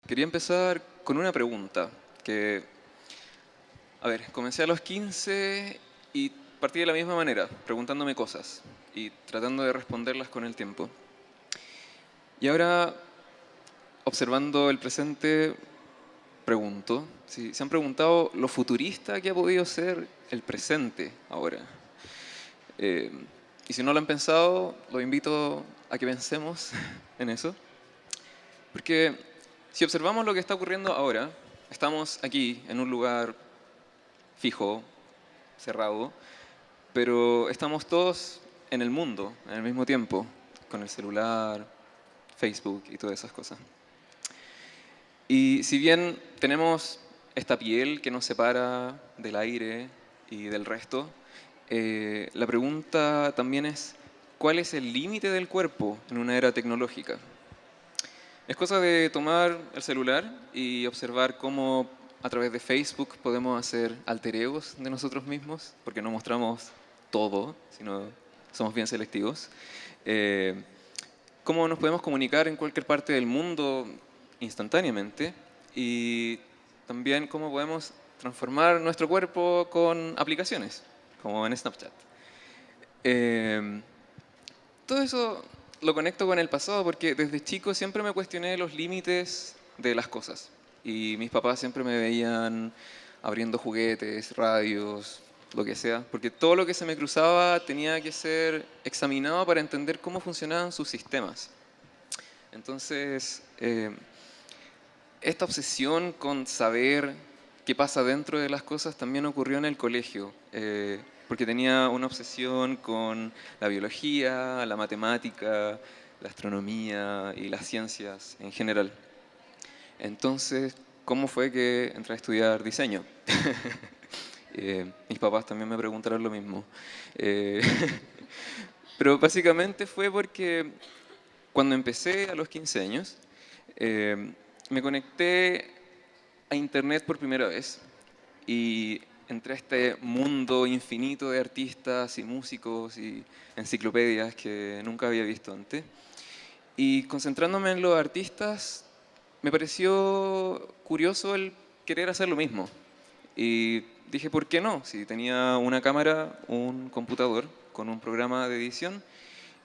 Quería empezar con una pregunta, comencé a los 15 y partí de la misma manera, preguntándome cosas y tratando de responderlas con el tiempo. Y ahora, observando el presente, pregunto, si se han preguntado lo futurista que ha podido ser el presente ahora. Eh, y si no lo han pensado, los invito a que pensemos en eso. Porque si observamos lo que está ocurriendo ahora, estamos aquí en un lugar fijo, cerrado, pero estamos todos en el mundo en el mismo tiempo, con el celular, Facebook y todas esas cosas. Y si bien tenemos esta piel que nos separa del aire y del resto, la pregunta también es, ¿cuál es el límite del cuerpo en una era tecnológica? Es cosa de tomar el celular y observar cómo a través de Facebook podemos hacer alter egos de nosotros mismos, porque no mostramos todo, sino somos bien selectivos. Cómo nos podemos comunicar en cualquier parte del mundo instantáneamente y también cómo podemos transformar nuestro cuerpo con aplicaciones, como en Snapchat. Todo eso lo conecto con el pasado porque desde chico siempre me cuestioné los límites de las cosas. Y mis papás siempre me veían abriendo juguetes, radios, lo que sea, porque todo lo que se me cruzaba tenía que ser examinado para entender cómo funcionaban sus sistemas. Entonces, esta obsesión con saber qué pasa dentro de las cosas también ocurrió en el colegio, porque tenía una obsesión con la biología, la matemática, la astronomía y las ciencias en general. Entonces, ¿cómo fue que entré a estudiar diseño? Mis papás también me preguntaron lo mismo. Eh, pero básicamente fue porque cuando empecé a los 15 años, me conecté a internet por primera vez y entré a este mundo infinito de artistas y músicos y enciclopedias que nunca había visto antes. Y concentrándome en los artistas, me pareció curioso el querer hacer lo mismo. Y dije, ¿por qué no? Si tenía una cámara, un computador con un programa de edición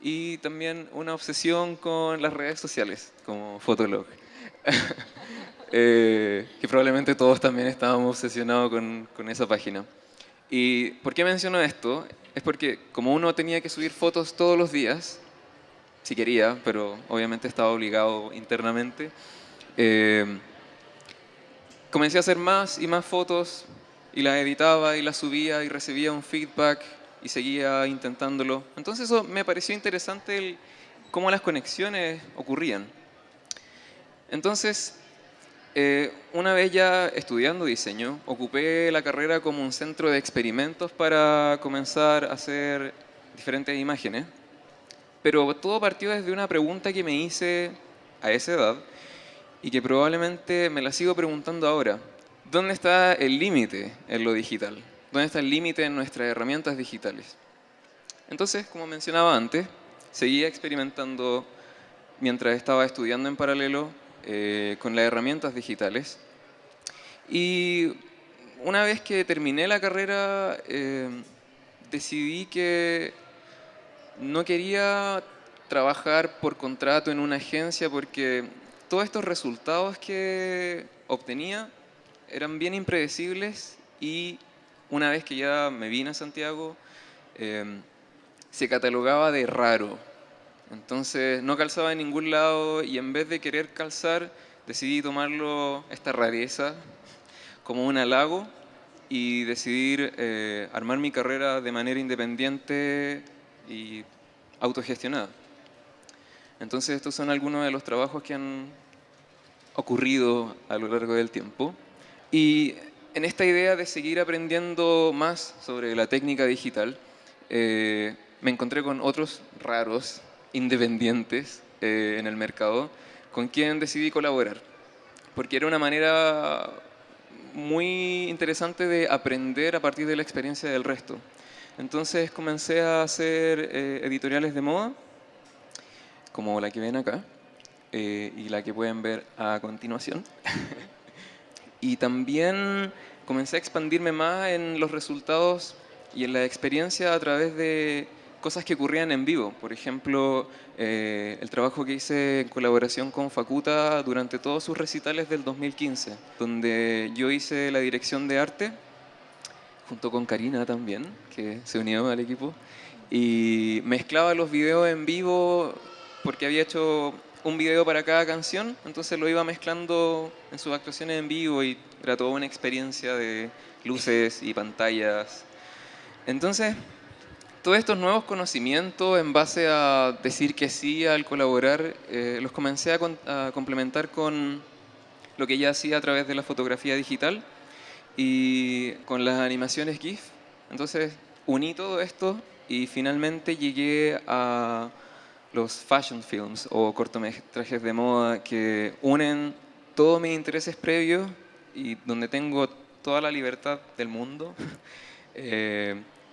y también una obsesión con las redes sociales, como Fotolog. Que probablemente todos también estábamos obsesionados con esa página. ¿Y por qué menciono esto? Es porque como uno tenía que subir fotos todos los días, si quería, pero obviamente estaba obligado internamente, eh, comencé a hacer más y más fotos y las editaba y las subía y recibía un feedback y seguía intentándolo. Entonces eso me pareció interesante cómo las conexiones ocurrían. Entonces, una vez ya estudiando diseño, ocupé la carrera como un centro de experimentos para comenzar a hacer diferentes imágenes. Pero todo partió desde una pregunta que me hice a esa edad y que probablemente me la sigo preguntando ahora. ¿Dónde está el límite en lo digital? ¿Dónde está el límite en nuestras herramientas digitales? Entonces, como mencionaba antes, seguía experimentando mientras estaba estudiando en paralelo con las herramientas digitales. Y una vez que terminé la carrera, decidí que no quería trabajar por contrato en una agencia porque todos estos resultados que obtenía eran bien impredecibles y una vez que ya me vine a Santiago, se catalogaba de raro. Entonces no calzaba en ningún lado y en vez de querer calzar, decidí tomarlo, esta rareza, como un halago y decidir armar mi carrera de manera independiente y autogestionada. Entonces estos son algunos de los trabajos que han ocurrido a lo largo del tiempo. Y en esta idea de seguir aprendiendo más sobre la técnica digital, me encontré con otros raros independientes en el mercado con quien decidí colaborar, porque era una manera muy interesante de aprender a partir de la experiencia del resto. Entonces comencé a hacer editoriales de moda como la que ven acá y la que pueden ver a continuación. Y también comencé a expandirme más en los resultados y en la experiencia a través de cosas que ocurrían en vivo. Por ejemplo, el trabajo que hice en colaboración con Facuta durante todos sus recitales del 2015, donde yo hice la dirección de arte, junto con Karina también, que se unió al equipo, y mezclaba los videos en vivo porque había hecho un video para cada canción, entonces lo iba mezclando en sus actuaciones en vivo y era toda una experiencia de luces y pantallas. Entonces, todos estos nuevos conocimientos en base a decir que sí al colaborar, los comencé a complementar con lo que ya hacía a través de la fotografía digital y con las animaciones GIF. Entonces, uní todo esto y finalmente llegué a los fashion films o cortometrajes de moda que unen todos mis intereses previos y donde tengo toda la libertad del mundo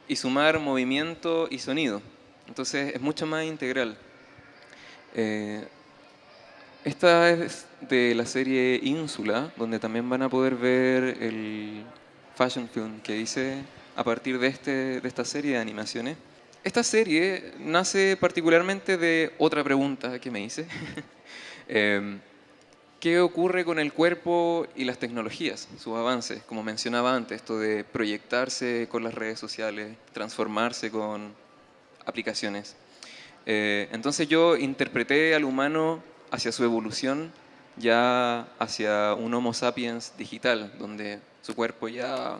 y sumar movimiento y sonido. Entonces es mucho más integral. Esta es de la serie Ínsula, donde también van a poder ver el fashion film que hice a partir de esta serie de animaciones. Esta serie nace particularmente de otra pregunta que me hice. ¿Qué ocurre con el cuerpo y las tecnologías, sus avances? Como mencionaba antes, esto de proyectarse con las redes sociales, transformarse con aplicaciones. Entonces yo interpreté al humano hacia su evolución, ya hacia un Homo sapiens digital, donde su cuerpo ya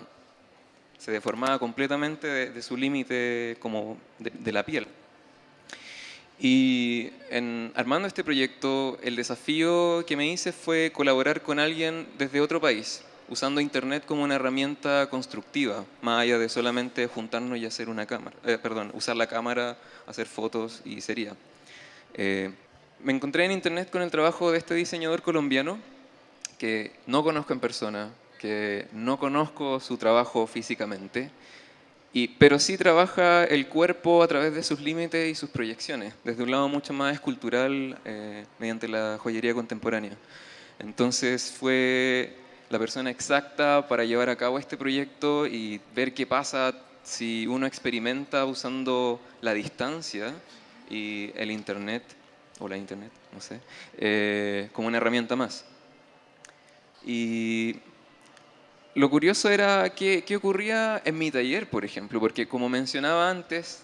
se deformaba completamente de su límite como de la piel. Y armando este proyecto, el desafío que me hice fue colaborar con alguien desde otro país, usando Internet como una herramienta constructiva, más allá de solamente juntarnos y hacer una cámara, usar la cámara, hacer fotos y sería. Me encontré en Internet con el trabajo de este diseñador colombiano que no conozco en persona, que no conozco su trabajo físicamente, pero sí trabaja el cuerpo a través de sus límites y sus proyecciones, desde un lado mucho más escultural mediante la joyería contemporánea. Entonces fue la persona exacta para llevar a cabo este proyecto y ver qué pasa si uno experimenta usando la distancia y el Internet, o la Internet, no sé, como una herramienta más. Y lo curioso era qué ocurría en mi taller, por ejemplo, porque como mencionaba antes,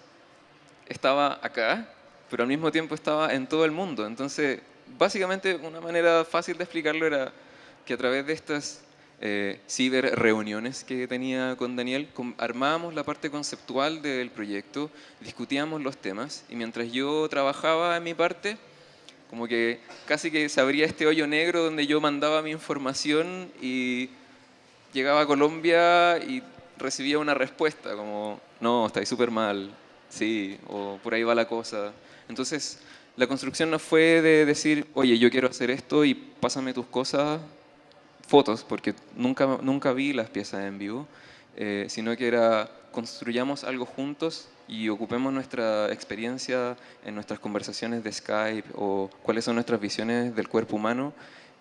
estaba acá, pero al mismo tiempo estaba en todo el mundo. Entonces, básicamente una manera fácil de explicarlo era que a través de estas ciber reuniones que tenía con Daniel, armábamos la parte conceptual del proyecto, discutíamos los temas y mientras yo trabajaba en mi parte, como que casi que se abría este hoyo negro donde yo mandaba mi información y llegaba a Colombia y recibía una respuesta como, no, estáis súper mal, sí, o por ahí va la cosa. Entonces, la construcción no fue de decir, oye, yo quiero hacer esto y pásame tus cosas, fotos, porque nunca vi las piezas en vivo, sino que era, construyamos algo juntos y ocupemos nuestra experiencia en nuestras conversaciones de Skype o cuáles son nuestras visiones del cuerpo humano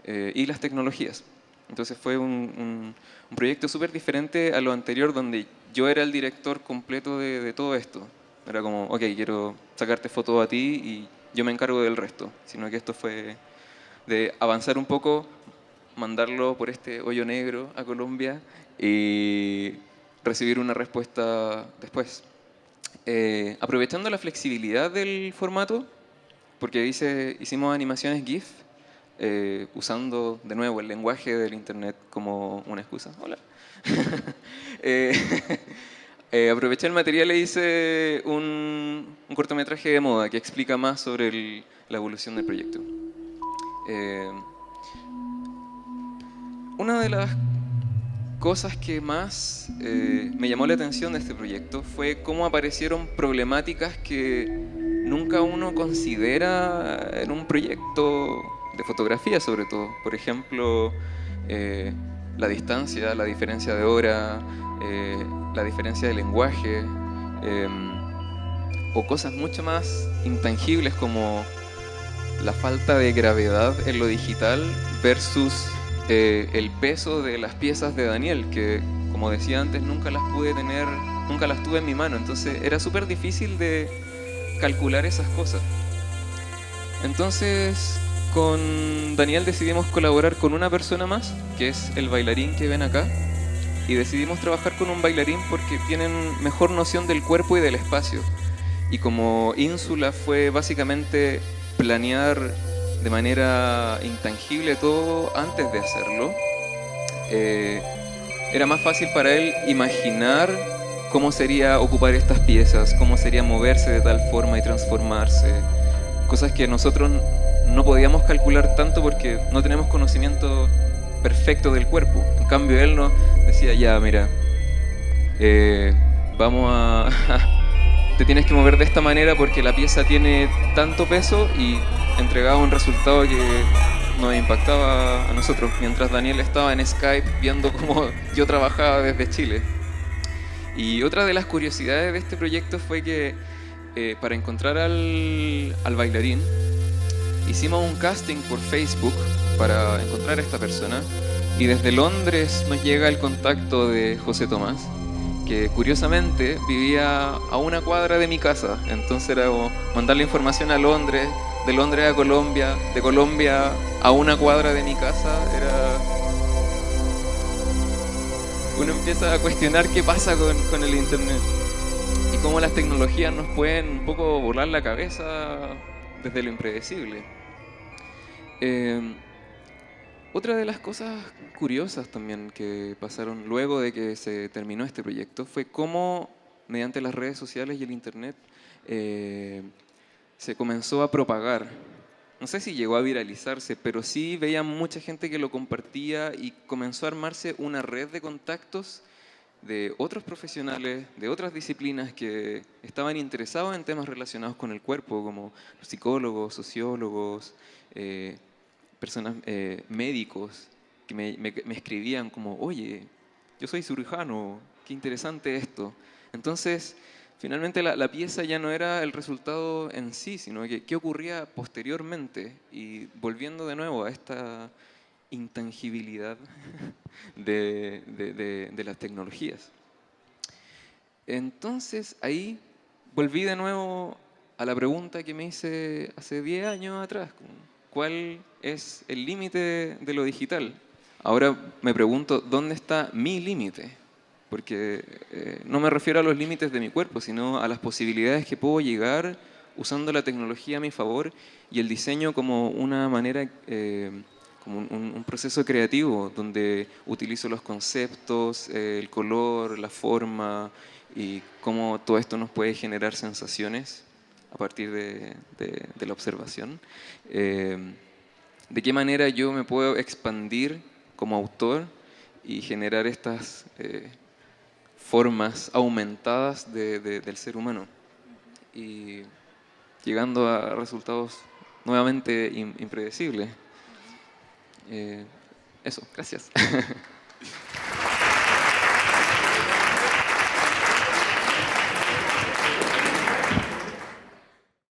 y las tecnologías. Entonces fue un proyecto súper diferente a lo anterior donde yo era el director completo de todo esto. Era como, ok, quiero sacarte fotos a ti y yo me encargo del resto. Sino que esto fue de avanzar un poco, mandarlo por este hoyo negro a Colombia y recibir una respuesta después. Aprovechando la flexibilidad del formato, porque hicimos animaciones GIF, usando de nuevo el lenguaje del Internet como una excusa. Hola. Aproveché el material e hice un cortometraje de moda que explica más sobre la evolución del proyecto. Una de las cosas que más me llamó la atención de este proyecto fue cómo aparecieron problemáticas que nunca uno considera en un proyecto de fotografía sobre todo. Por ejemplo, la distancia, la diferencia de hora, la diferencia de lenguaje, o cosas mucho más intangibles como la falta de gravedad en lo digital versus el peso de las piezas de Daniel, que como decía antes, nunca las pude tener, nunca las tuve en mi mano, entonces era súper difícil de calcular esas cosas. Entonces, con Daniel decidimos colaborar con una persona más, que es el bailarín que ven acá, y decidimos trabajar con un bailarín porque tienen mejor noción del cuerpo y del espacio. Y como Ínsula fue básicamente planear de manera intangible todo antes de hacerlo, eh, era más fácil para él imaginar cómo sería ocupar estas piezas, cómo sería moverse de tal forma y transformarse. Cosas que nosotros no podíamos calcular tanto porque no tenemos conocimiento perfecto del cuerpo. En cambio, él nos decía, ya, mira, vamos a... te tienes que mover de esta manera porque la pieza tiene tanto peso, y entregaba un resultado que nos impactaba a nosotros, mientras Daniel estaba en Skype viendo cómo yo trabajaba desde Chile. Y otra de las curiosidades de este proyecto fue que para encontrar al bailarín, hicimos un casting por Facebook para encontrar a esta persona, y desde Londres nos llega el contacto de José Tomás, que curiosamente vivía a una cuadra de mi casa. Entonces era como mandar la información a Londres, de Londres a Colombia, de Colombia a una cuadra de mi casa. Uno empieza a cuestionar qué pasa con el internet y cómo las tecnologías nos pueden un poco volar la cabeza desde lo impredecible. Eh, Otra de las cosas curiosas también que pasaron luego de que se terminó este proyecto fue cómo, mediante las redes sociales y el internet, eh, se comenzó a propagar. No sé si llegó a viralizarse, pero sí veía mucha gente que lo compartía, y comenzó a armarse una red de contactos de otros profesionales, de otras disciplinas que estaban interesados en temas relacionados con el cuerpo, como psicólogos, sociólogos, personas, médicos, que me escribían como, oye, yo soy cirujano, qué interesante esto. Entonces, finalmente la pieza ya no era el resultado en sí, sino que qué ocurría posteriormente, y volviendo de nuevo a esta intangibilidad de las tecnologías. Entonces ahí volví de nuevo a la pregunta que me hice hace 10 años atrás: ¿cuál es el límite de lo digital? Ahora me pregunto, ¿dónde está mi límite? Porque no me refiero a los límites de mi cuerpo, sino a las posibilidades que puedo llegar usando la tecnología a mi favor, y el diseño como una manera, como un proceso creativo donde utilizo los conceptos, el color, la forma, y cómo todo esto nos puede generar sensaciones a partir de la observación. De qué manera yo me puedo expandir como autor y generar estas formas aumentadas del ser humano, y llegando a resultados nuevamente impredecibles. Eso, gracias.